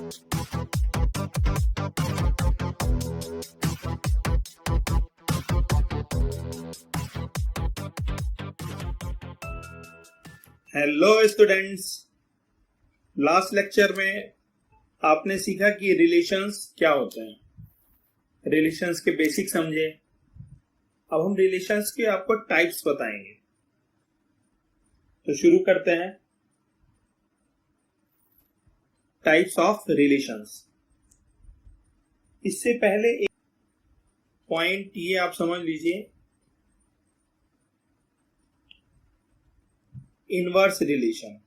Hello students, last lecture में आपने सीखा कि रिलेशंस क्या होते हैं, रिलेशंस के बेसिक समझे। अब हम रिलेशंस के आपको टाइप्स बताएंगे, तो शुरू करते हैं। Types of relations. इससे पहले एक पॉइंट ये आप समझ लीजिए, इनवर्स रिलेशन।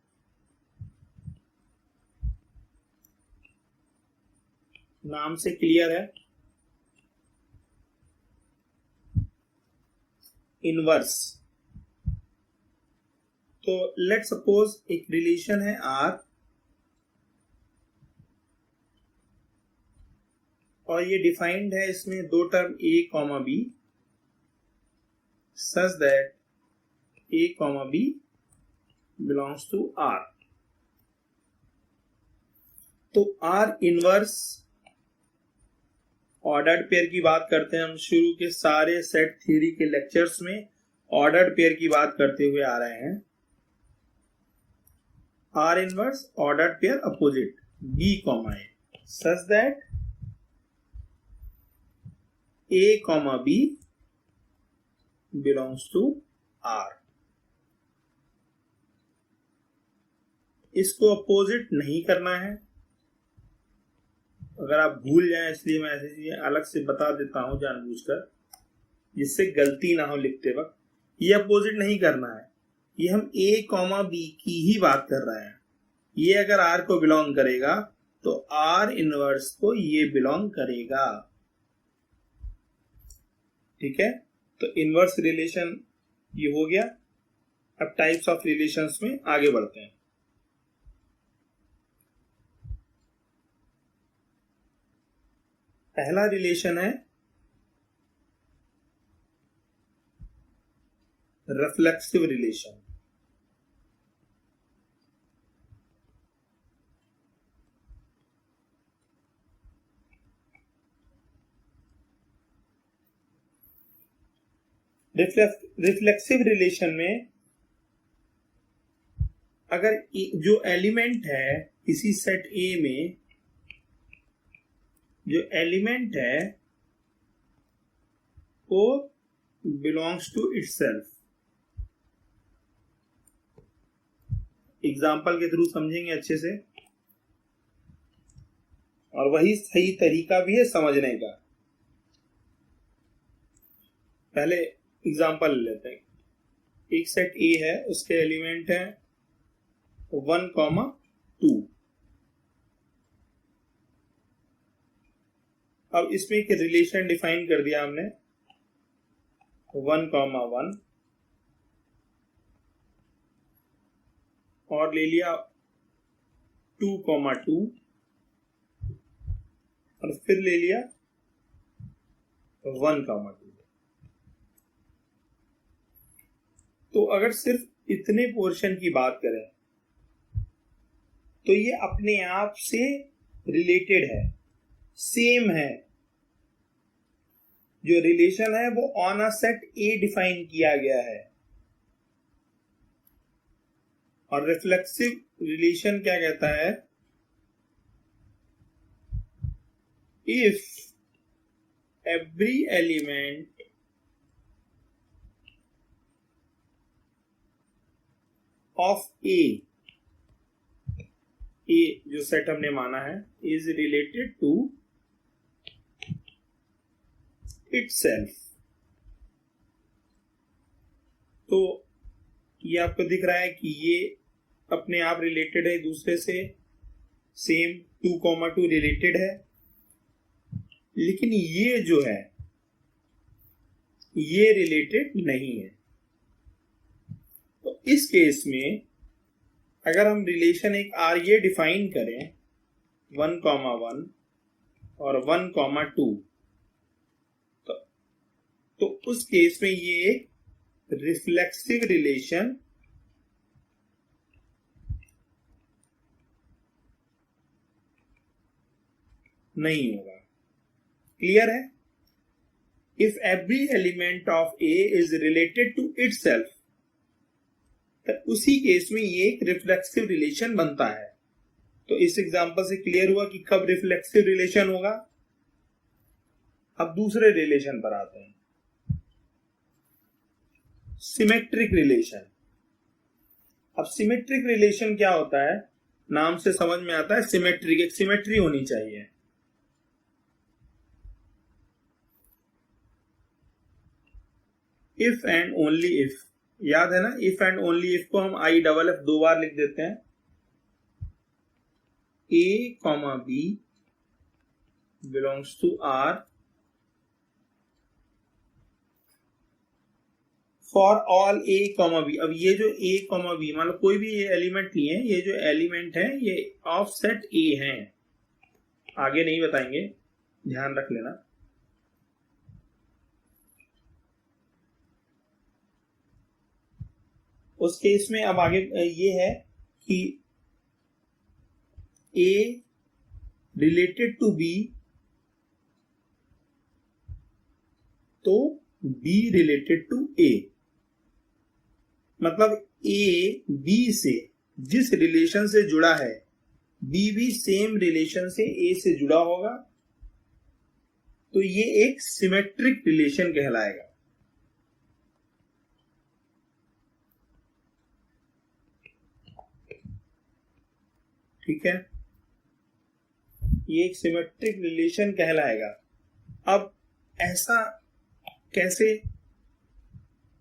नाम से क्लियर है, इनवर्स। तो लेट सपोज एक रिलेशन है आर, और ये डिफाइंड है, इसमें दो term A comma B, such that A comma B belongs to R. तो आर इनवर्स ऑर्डर्ड पेयर की बात करते हैं हम। शुरू के सारे सेट थ्योरी के लेक्चर्स में ऑर्डर्ड पेयर की बात करते हुए आ रहे हैं। R inverse ordered pair opposite B comma A, such that A comma B belongs to are. इसको अपोजिट नहीं करना है, अगर आप भूल जाएं, इसलिए मैं ऐसी चीजें अलग से बता देता हूं जानबूझकर, जिससे गलती ना हो लिखते वक्त। ये अपोजिट नहीं करना है, ये हम ए कॉमा बी की ही बात कर रहे हैं। ये अगर आर को बिलोंग करेगा तो आर इनवर्स को ये बिलोंग करेगा, ठीक है। तो इनवर्स रिलेशन ये हो गया। अब टाइप्स ऑफ रिलेशंस में आगे बढ़ते हैं। पहला रिलेशन है रिफ्लेक्सिव रिलेशन। रिफ्लेक्सिव रिलेशन में अगर जो एलिमेंट है किसी सेट ए में, जो एलिमेंट है वो बिलोंग्स टू इटसेल्फ। एग्जाम्पल के थ्रू समझेंगे अच्छे से, और वही सही तरीका भी है समझने का। पहले एग्जाम्पल लेते हैं। एक सेट ए है, उसके एलिमेंट है 1,2। अब इसमें एक रिलेशन डिफाइन कर दिया हमने 1,1, और ले लिया 2,2, और फिर ले लिया 1,2। तो अगर सिर्फ इतने पोर्शन की बात करें तो ये अपने आप से रिलेटेड है, सेम है। जो रिलेशन है वो on a set A define किया गया है। और रिफ्लेक्सिव रिलेशन क्या कहता है? इफ एवरी एलिमेंट ऑफ ए जो सेट हमने माना है, इज रिलेटेड टू इटसेल्फ। तो ये आपको दिख रहा है कि ये अपने आप रिलेटेड है दूसरे से, सेम 2,2 रिलेटेड है। लेकिन ये जो है ये रिलेटेड नहीं है। तो इस केस में अगर हम रिलेशन एक आर ये डिफाइन करें 1,1 और 1,2, तो उस केस में ये रिफ्लेक्सिव रिलेशन नहीं होगा। क्लियर है? If every element of A is related to itself, तो उसी केस में ये एक रिफ्लेक्सिव रिलेशन बनता है। तो इस एग्जांपल से क्लियर हुआ कि कब रिफ्लेक्सिव रिलेशन होगा। अब दूसरे रिलेशन पर आते हैं, सिमेट्रिक रिलेशन। अब सिमेट्रिक रिलेशन क्या होता है? नाम से समझ में आता है सिमेट्रिक, एक सिमेट्री होनी चाहिए। इफ एंड ओनली इफ, याद है ना? इफ एंड ओनली इफ को हम आई डबल एफ 2 बार लिख देते हैं। A comma B belongs to R for all a comma b. अब ये जो ए कॉमा बी, मतलब कोई भी ये एलिमेंट लिए हैं, ये जो एलिमेंट है ये ऑफसेट ए हैं, आगे नहीं बताएंगे, ध्यान रख लेना। उस केस में अब आगे ये है कि ए रिलेटेड टू बी, तो बी रिलेटेड टू ए, मतलब ए बी से जिस रिलेशन से जुड़ा है, बी भी सेम रिलेशन से ए से जुड़ा होगा, तो ये एक सिमेट्रिक रिलेशन कहलाएगा। ठीक है, ये एक सिमेट्रिक रिलेशन कहलाएगा। अब ऐसा कैसे,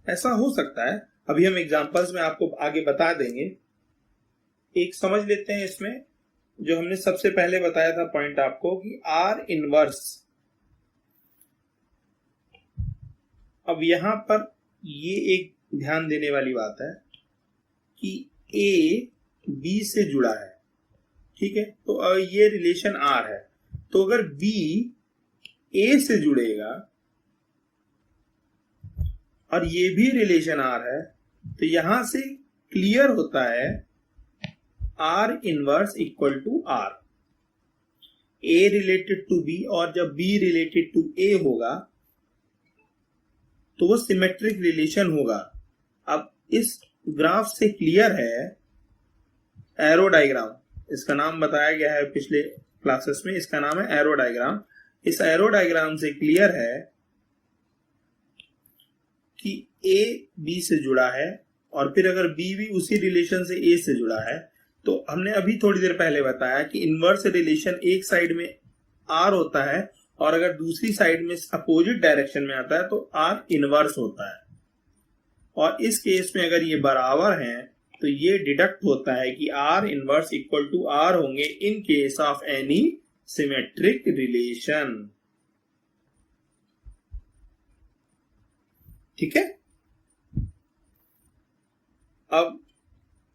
ऐसा हो सकता है, अभी हम एग्जांपल्स में आपको आगे बता देंगे। एक समझ लेते हैं इसमें, जो हमने सबसे पहले बताया था पॉइंट आपको, कि आर इनवर्स। अब यहां पर ये एक ध्यान देने वाली बात है कि ए बी से जुड़ा है, ठीक है, तो ये रिलेशन आर है, तो अगर बी ए से जुड़ेगा और ये भी रिलेशन आर है, तो यहां से क्लियर होता है R inverse equal to R. A related to B, और जब बी रिलेटेड टू ए होगा तो वो सिमेट्रिक रिलेशन होगा। अब इस ग्राफ से क्लियर है, एरो डायग्राम, इसका नाम बताया गया है पिछले क्लासेस में, इसका नाम है एरो डायग्राम। इस एरो डायग्राम से क्लियर है कि ए बी से जुड़ा है, और फिर अगर बी भी उसी रिलेशन से ए से जुड़ा है, तो हमने अभी थोड़ी देर पहले बताया कि इनवर्स रिलेशन एक साइड में आर होता है, और अगर दूसरी साइड में अपोजिट डायरेक्शन में आता है तो आर इनवर्स होता है। और इस केस में अगर ये बराबर हैं, तो ये डिडक्ट होता है कि R inverse equal to R होंगे in case of any symmetric relation. ठीक है, अब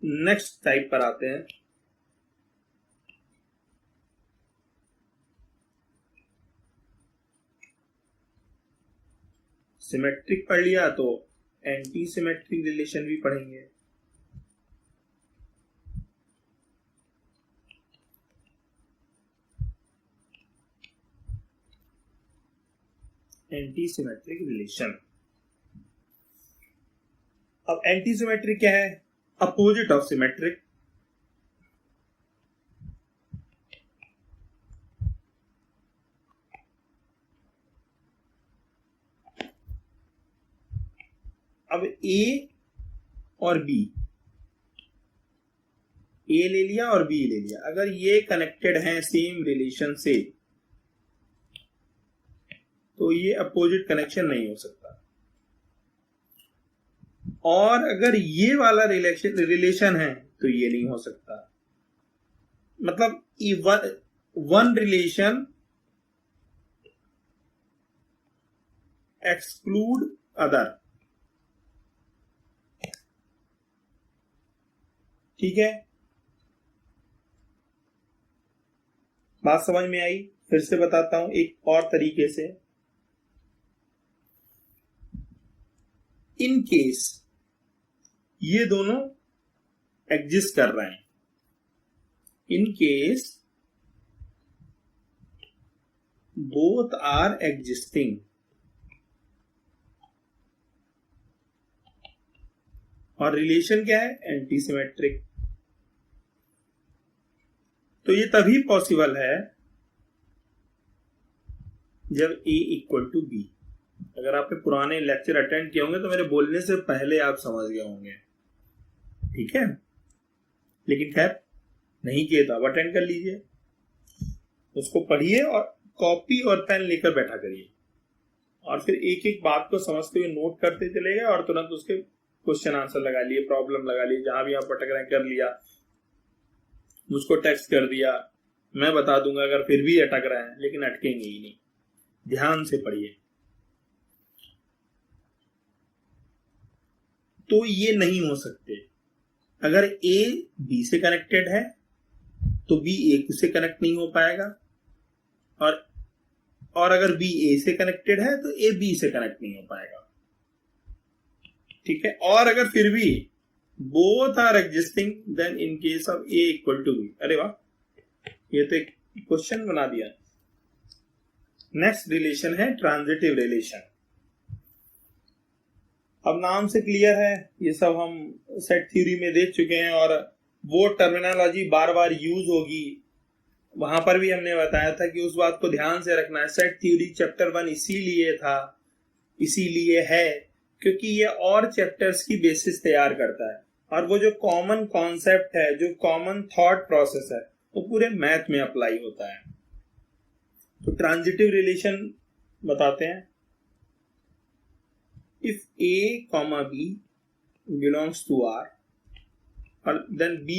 नेक्स्ट टाइप पर आते हैं। सिमेट्रिक पढ़ लिया तो एंटी सिमेट्रिक रिलेशन भी पढ़ेंगे। एंटी सिमेट्रिक रिलेशन, अब एंटी सिमेट्रिक क्या है? Opposite of symmetric. अब ए और बी, ए ले लिया और बी ले लिया, अगर ये कनेक्टेड हैं सेम रिलेशन से, तो ये अपोजिट कनेक्शन नहीं हो सकता। और अगर ये वाला रिलेशन है तो ये नहीं हो सकता। मतलब वन रिलेशन एक्सक्लूड अदर। ठीक है, बात समझ में आई? फिर से बताता हूं एक और तरीके से। इन केस ये दोनों एग्जिस्ट कर रहे हैं, in case both are existing, और रिलेशन क्या है, एंटी सिमेट्रिक। तो ये तभी पॉसिबल है जब A इक्वल टू बी। अगर आपने पुराने लेक्चर अटेंड किए होंगे तो मेरे बोलने से पहले आप समझ गए होंगे, ठीक है। लेकिन खैर नहीं किए तो आप अटेंड कर लीजिए, उसको पढ़िए और कॉपी और पेन लेकर बैठा करिए, और फिर एक एक बात को समझते हुए नोट करते चले गए और तुरंत उसके क्वेश्चन आंसर लगा लिए, प्रॉब्लम लगा लिए, जहां भी आप अटक रहे कर लिया, मुझको टेक्स्ट कर दिया, मैं बता दूंगा अगर फिर भी अटक रहे हैं, लेकिन अटकेंगे ही नहीं। ध्यान से पढ़िए। तो ये नहीं हो सकते। अगर A B से कनेक्टेड है तो B A से कनेक्ट नहीं हो पाएगा, और अगर B A से कनेक्टेड है तो A B से कनेक्ट नहीं हो पाएगा, ठीक है। और अगर फिर भी both are existing then in case of A equal to B। अरे वाह, ये तो एक क्वेश्चन बना दिया। नेक्स्ट रिलेशन है ट्रांजिटिव रिलेशन। अब नाम से क्लियर है, ये सब हम सेट थ्योरी में देख चुके हैं, और वो टर्मिनोलॉजी बार बार यूज होगी। वहां पर भी हमने बताया था कि उस बात को ध्यान से रखना है। सेट थ्योरी चैप्टर 1 इसीलिए था, इसीलिए है क्योंकि ये और चैप्टर्स की बेसिस तैयार करता है, और वो जो कॉमन कॉन्सेप्ट है, जो कॉमन थॉट प्रोसेस है, वो पूरे मैथ में अप्लाई होता है। तो ट्रांजिटिव रिलेशन बताते हैं। If A, B belongs to R, और then B,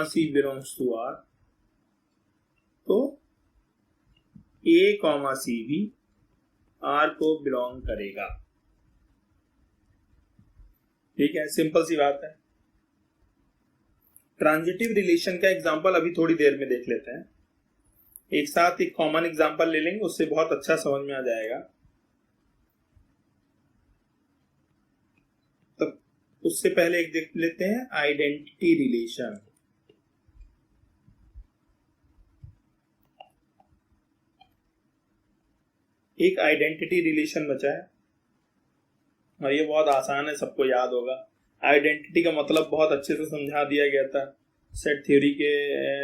C belongs to R, तो A, C भी R को बिलोंग करेगा। ठीक है, सिंपल सी बात है। ट्रांजिटिव रिलेशन का एग्जांपल अभी थोड़ी देर में देख लेते हैं। एक साथ एक कॉमन एग्जांपल ले लेंगे, उससे बहुत अच्छा समझ में आ जाएगा। तब उससे पहले एक देख लेते हैं आइडेंटिटी रिलेशन। एक आइडेंटिटी रिलेशन बचा है, और ये बहुत आसान है, सबको याद होगा। आइडेंटिटी का मतलब बहुत अच्छे से समझा दिया गया था सेट थ्योरी के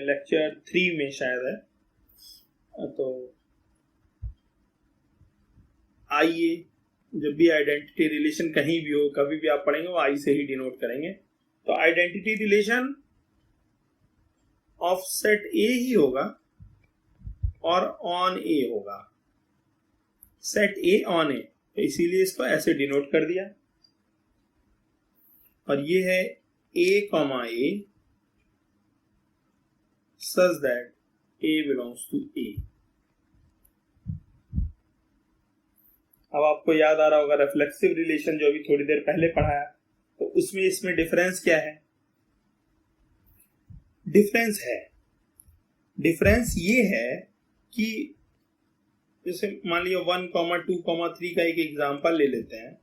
लेक्चर 3 में शायद है। तो आइए, जब भी आइडेंटिटी रिलेशन कहीं भी हो, कभी भी आप पढ़ेंगे, वो आई से ही डिनोट करेंगे। तो identity relation of set A ही होगा और ऑन ए होगा। सेट ए ऑन ए, तो इसीलिए इसको ऐसे डिनोट कर दिया। और ये है A, A such that A belongs to A। अब आपको याद आ रहा होगा रिफ्लेक्सिव रिलेशन जो अभी थोड़ी देर पहले पढ़ाया, तो उसमें इसमें डिफरेंस क्या है? डिफरेंस ये है कि जैसे मान लिया 1, 2, 3 का एक एग्जांपल ले लेते हैं।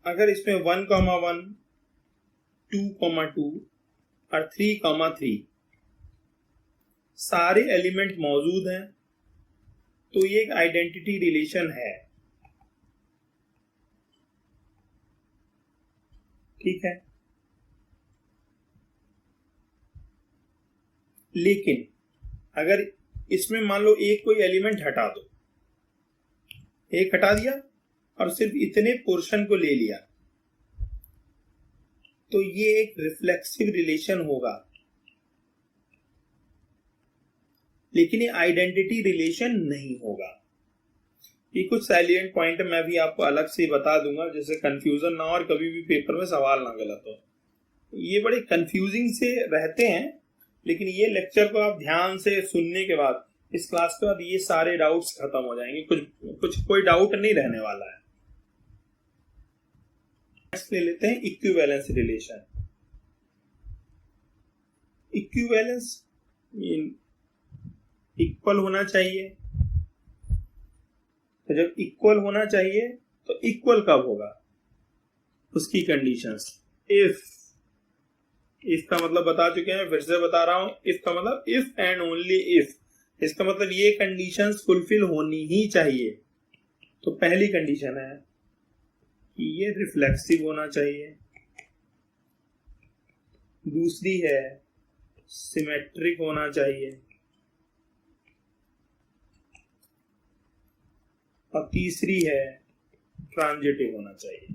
अगर इसमें 1, 1, 2, 2 और 3, 3 सारे एलिमेंट मौजूद हैं, तो ये एक आइडेंटिटी रिलेशन है। ठीक है, लेकिन अगर इसमें मान लो एक कोई एलिमेंट हटा दो, एक हटा दिया और सिर्फ इतने पोर्शन को ले लिया, तो ये एक रिफ्लेक्सिव रिलेशन होगा, लेकिन ये आइडेंटिटी रिलेशन नहीं होगा। ये कुछ सैलिएंट पॉइंट मैं भी आपको अलग से बता दूंगा, जिससे कंफ्यूजन ना हो और कभी भी पेपर में सवाल ना गलत हो। ये बड़े कंफ्यूजिंग से रहते हैं, लेकिन ये लेक्चर को आप ध्यान से सुनने के बाद, इस क्लास के बाद, ये सारे डाउट्स खत्म हो जाएंगे। कोई डाउट नहीं रहने वाला है। नेक्स्ट ले लेते हैं इक्विवेलेंस रिलेशन। इक्विवेलेंस इक्वल होना चाहिए। तो जब इक्वल होना चाहिए तो इक्वल कब होगा, उसकी कंडीशंस। इफ का मतलब बता चुके हैं, फिर से बता रहा हूं। इफ का मतलब इफ एंड ओनली इफ, इसका मतलब ये कंडीशंस फुलफिल होनी ही चाहिए। तो पहली कंडीशन है कि ये रिफ्लेक्सिव होना चाहिए, दूसरी है सिमेट्रिक होना चाहिए, और तीसरी है ट्रांजिटिव होना चाहिए।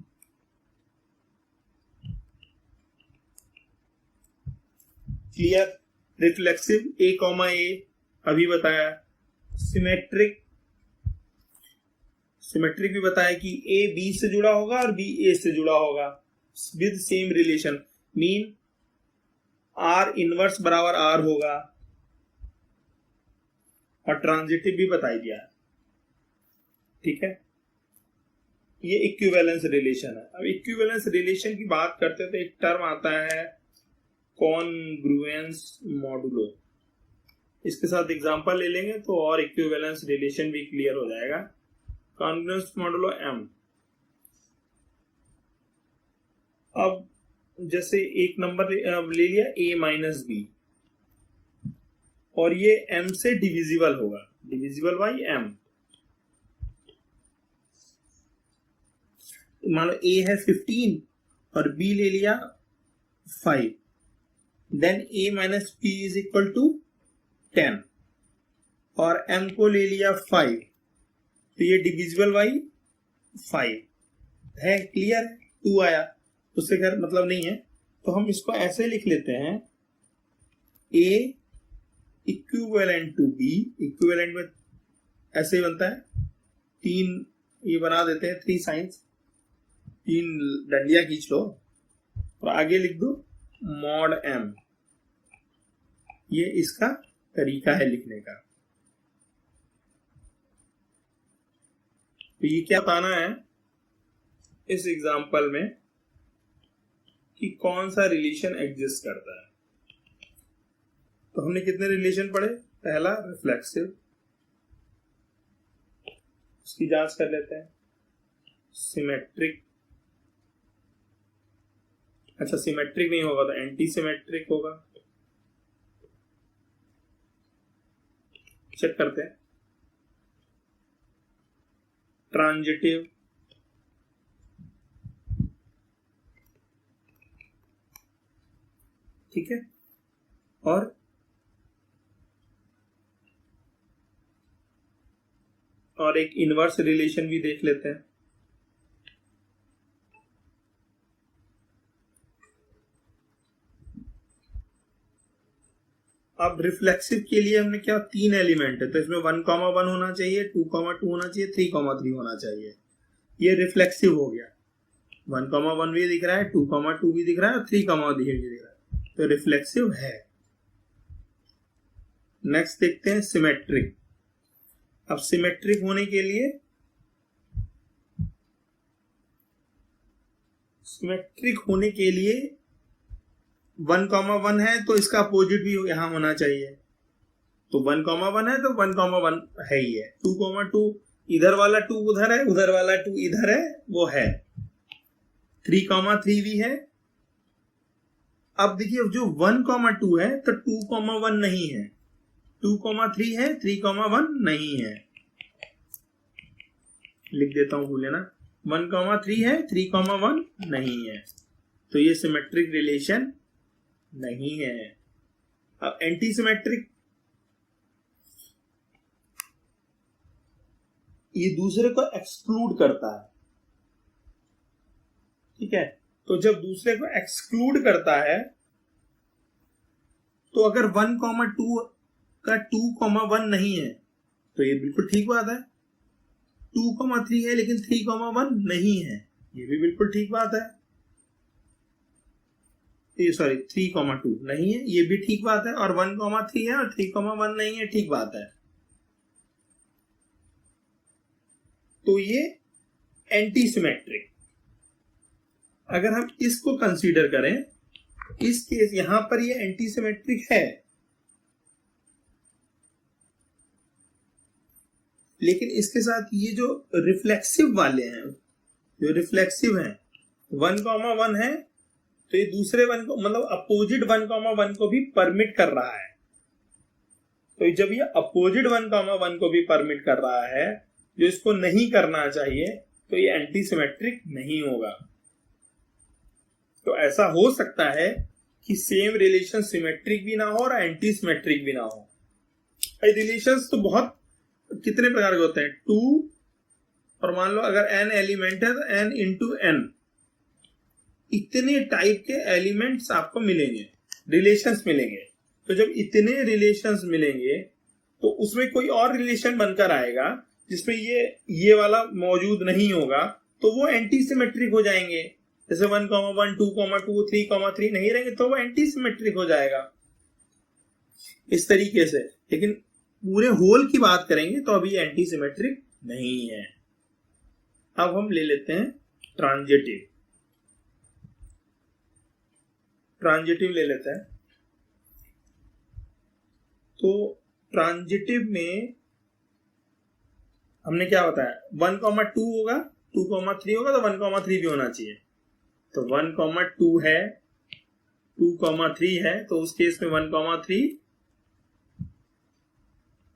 क्लियर? रिफ्लेक्सिव ए कॉमा ए अभी बताया, सिमेट्रिक भी बताया कि ए बी से जुड़ा होगा और बी ए से जुड़ा होगा with same relation, mean are inverse बराबर आर होगा, और ट्रांजिटिव भी बता दिया। ठीक है, ये इक्विवेलेंस रिलेशन है। अब इक्विवेलेंस रिलेशन की बात करते तो एक टर्म आता है कॉन्ग्रुएंस मॉडुलो। इसके साथ एग्जांपल ले लेंगे तो और इक्विवेलेंस रिलेशन भी क्लियर हो जाएगा। Congruence modulo m. अब जैसे एक नंबर ले लिया a माइनस बी, और ये m से डिविजिबल होगा, डिविजिबल बाई m। मान लो a है 15 और b ले लिया 5, then a minus b is equal to 10 और m को ले लिया 5, तो ये डिविजिबल बाई 5 है। क्लियर? 2 आया, उससे खैर मतलब नहीं है, तो हम इसको ऐसे लिख लेते हैं a equivalent to b। Equivalent में ऐसे ही बनता है, 3 ये बना देते हैं, 3 साइंस, 3 डंडियां खींच लो और आगे लिख दो मॉड m। ये इसका तरीका है लिखने का। तो ये क्या बताना है इस एग्जांपल में कि कौन सा रिलेशन एग्जिस्ट करता है। तो हमने कितने रिलेशन पढ़े? पहला रिफ्लेक्सिव, उसकी जांच कर लेते हैं। सिमेट्रिक, अच्छा सिमेट्रिक नहीं होगा तो एंटी सिमेट्रिक होगा, चेक करते हैं। ट्रांजिटिव, ठीक है, और एक इनवर्स रिलेशन भी देख लेते हैं। अब रिफ्लेक्सिव के लिए हमने क्या, 3 एलिमेंट है, तो इसमें 1,1 होना चाहिए, 2,2 होना चाहिए, 3,3 होना चाहिए। ये रिफ्लेक्सिव हो गया। 1,1 भी दिख रहा है, 2,2 भी दिख रहा है और 3,3 भी दिख रहा है, तो रिफ्लेक्सिव है। नेक्स्ट देखते हैं सिमेट्रिक। अब सिमेट्रिक होने के लिए, सिमेट्रिक होने के लिए 1,1 है तो इसका अपोजिट भी यहां होना चाहिए। तो 1,1 है तो 1,1 है ही है। 2,2 इधर वाला 2 उधर है, उधर वाला 2 इधर है, वो है। 3,3 भी है। अब देखिए जो 1,2 है तो 2,1 नहीं है, 2,3 है, 3,1 नहीं है। लिख देता हूं, भूले ना, 1,3 है, 3,1 नहीं है, तो ये सिमेट्रिक रिलेशन नहीं है। अब एंटी सिमेट्रिक, ये दूसरे को एक्सक्लूड करता है। ठीक है, तो जब दूसरे को एक्सक्लूड करता है तो अगर 1,2 का 2,1 नहीं है तो ये बिल्कुल ठीक बात है। 2,3 है लेकिन 3,1 नहीं है, ये भी बिल्कुल ठीक बात है। ये सॉरी 3,2 नहीं है, ये भी ठीक बात है। और 1,3 है और 3,1 नहीं है, ठीक बात है। तो ये एंटी सिमेट्रिक। अगर हम इसको कंसीडर करें, इस केस यहां पर ये एंटी सिमेट्रिक है, लेकिन इसके साथ ये जो रिफ्लेक्सिव वाले हैं, जो रिफ्लेक्सिव हैं, 1,1 है तो ये दूसरे 1 को, मतलब अपोजिट 1,1 को भी परमिट कर रहा है। तो जब ये अपोजिट 1,1 को भी परमिट कर रहा है जो इसको नहीं करना चाहिए, तो ये एंटी सिमेट्रिक नहीं होगा। तो ऐसा हो सकता है कि सेम रिलेशन सिमेट्रिक भी ना हो और एंटी सिमेट्रिक भी ना हो। रिलेशंस तो बहुत कितने प्रकार के होते हैं, 2, और मान लो अगर n एलिमेंट है तो n इंटू n, इतने टाइप के एलिमेंट्स आपको मिलेंगे, रिलेशंस मिलेंगे। तो जब इतने रिलेशंस मिलेंगे तो उसमें कोई और रिलेशन बनकर आएगा जिसमें ये वाला मौजूद नहीं होगा, तो वो एंटी सिमेट्रिक हो जाएंगे। जैसे 1,1, 2,2, 3,3 नहीं रहेंगे तो वो एंटी सिमेट्रिक हो जाएगा इस तरीके से। लेकिन पूरे होल की बात करेंगे तो अभी एंटी सिमेट्रिक नहीं है। अब हम ले लेते हैं ट्रांजिटिव। ट्रांजिटिव ले लेते हैं। तो ट्रांजिटिव में हमने क्या बताया, 1,2 होगा, 2,3 होगा, तो 1,3 भी होना चाहिए। तो 1,2 है, 2,3 है, तो उस केस में 1,3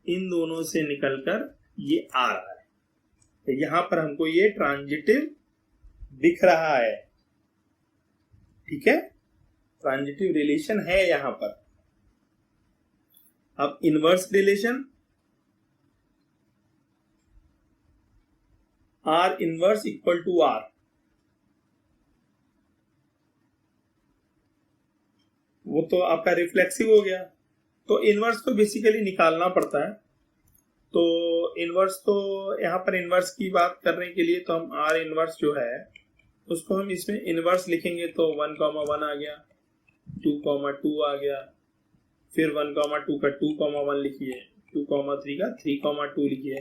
इन दोनों से निकलकर ये आ रहा है। तो यहां पर हमको ये ट्रांजिटिव दिख रहा है। ठीक है, ट्रांजिटिव रिलेशन है यहां पर। अब inverse relation, R inverse equal to R, वो तो आपका रिफ्लेक्सिव हो गया। तो इनवर्स तो बेसिकली निकालना पड़ता है। तो इनवर्स तो यहां पर इनवर्स की बात करने के लिए तो हम R इनवर्स जो है उसको हम इसमें इनवर्स लिखेंगे तो 1,1 आ गया, 2,2 आ गया, फिर 1,2 का 2,1 लिखिए, 2,3 का 3,2 लिखिए,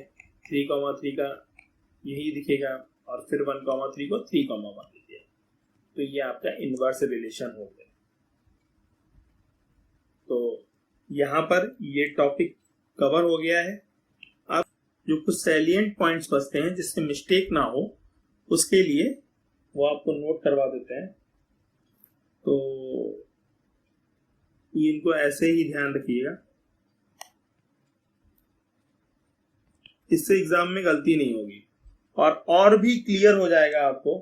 3,3 का यही दिखेगा, और फिर 1,3 को 3,1 लिखिए। तो ये आपका इनवर्स रिलेशन हो गया। तो यहां पर ये टॉपिक कवर हो गया है। अब जो कुछ सैलिएंट पॉइंट्स बचते हैं जिससे मिस्टेक ना हो, उसके लिए वो आपको नोट करवा देते हैं। तो इनको ऐसे ही ध्यान रखिएगा, इससे एग्जाम में गलती नहीं होगी और भी क्लियर हो जाएगा आपको।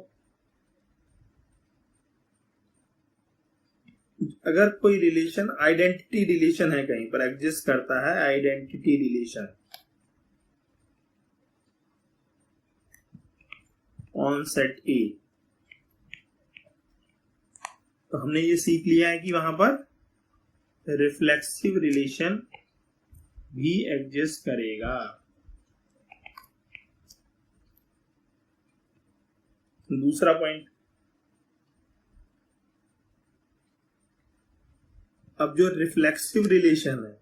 अगर कोई रिलेशन आइडेंटिटी रिलेशन है, कहीं पर एग्जिस्ट करता है आइडेंटिटी रिलेशन ऑन सेट ए, तो हमने ये सीख लिया है कि वहां पर रिफ्लेक्सिव रिलेशन भी एग्जिस्ट करेगा। दूसरा पॉइंट, अब जो रिफ्लेक्सिव रिलेशन है,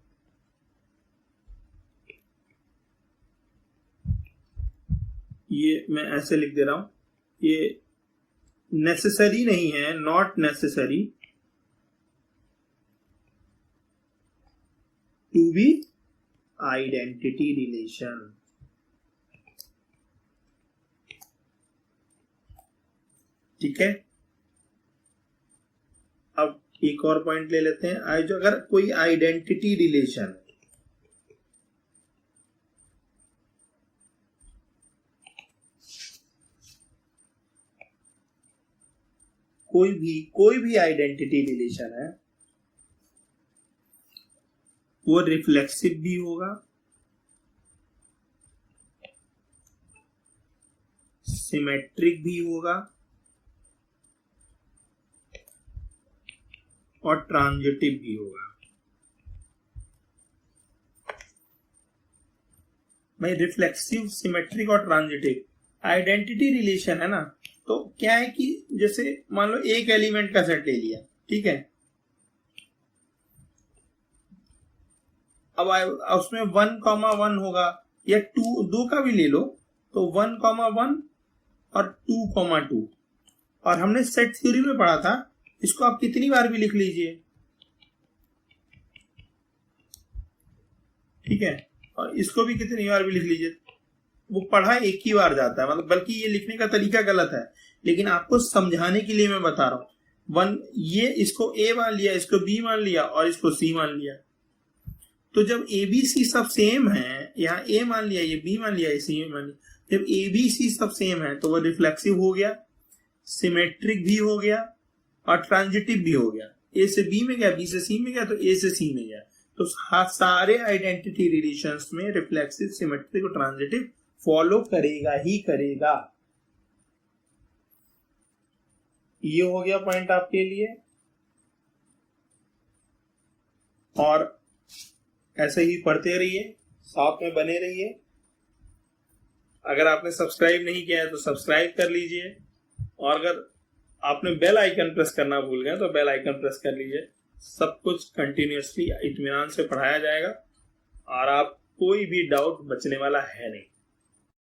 ये मैं ऐसे लिख दे रहा हूं, ये नेसेसरी नहीं है, not necessary to be identity relation. ठीक है, अब एक और पॉइंट ले लेते हैं। जो अगर कोई आइडेंटिटी रिलेशन, कोई भी आइडेंटिटी रिलेशन है, वो रिफ्लेक्सिव भी होगा, सिमेट्रिक भी होगा और ट्रांजिटिव भी होगा। भाई रिफ्लेक्सिव, सिमेट्रिक और ट्रांजिटिव आइडेंटिटी रिलेशन है ना, तो क्या है कि जैसे मान लो एक एलिमेंट का सेट ले लिया, ठीक है, अब उसमें 1,1 होगा या 2 का भी ले लो, तो 1,1 और 2,2, और हमने सेट थ्योरी में पढ़ा था, इसको आप कितनी बार भी लिख लीजिए, ठीक है, और इसको भी कितनी बार भी लिख लीजिए, वो पढ़ा एक ही बार जाता है। मतलब बल्कि ये लिखने का तरीका गलत है, लेकिन आपको समझाने के लिए मैं बता रहा हूं। ये इसको ए मान लिया, इसको बी मान लिया और इसको सी मान लिया, तो जब ए बी सी सब सेम है, यहाँ ए मान लिया, ये बी मान लिया, ये सी मान लिया, जब ए बी सी सब सेम है तो वो रिफ्लेक्सिव हो गया, सिमेट्रिक भी हो गया और ट्रांजिटिव भी हो गया। ए से बी में गया, बी से सी में गया, तो ए से सी में गया। तो सारे आइडेंटिटी रिलेशंस में रिफ्लेक्सिव, सिमेट्रिक और ट्रांजिटिव फॉलो करेगा ही करेगा। ये हो गया पॉइंट आपके लिए। और ऐसे ही पढ़ते रहिए, साथ में बने रहिए। अगर आपने सब्सक्राइब नहीं किया है तो सब्सक्राइब कर लीजिए, और अगर आपने बेल आइकन प्रेस करना भूल गए तो बेल आइकन प्रेस कर लीजिए। सब कुछ कंटिन्यूअसली इत्मीनान से पढ़ाया जाएगा और आप कोई भी डाउट बचने वाला है नहीं।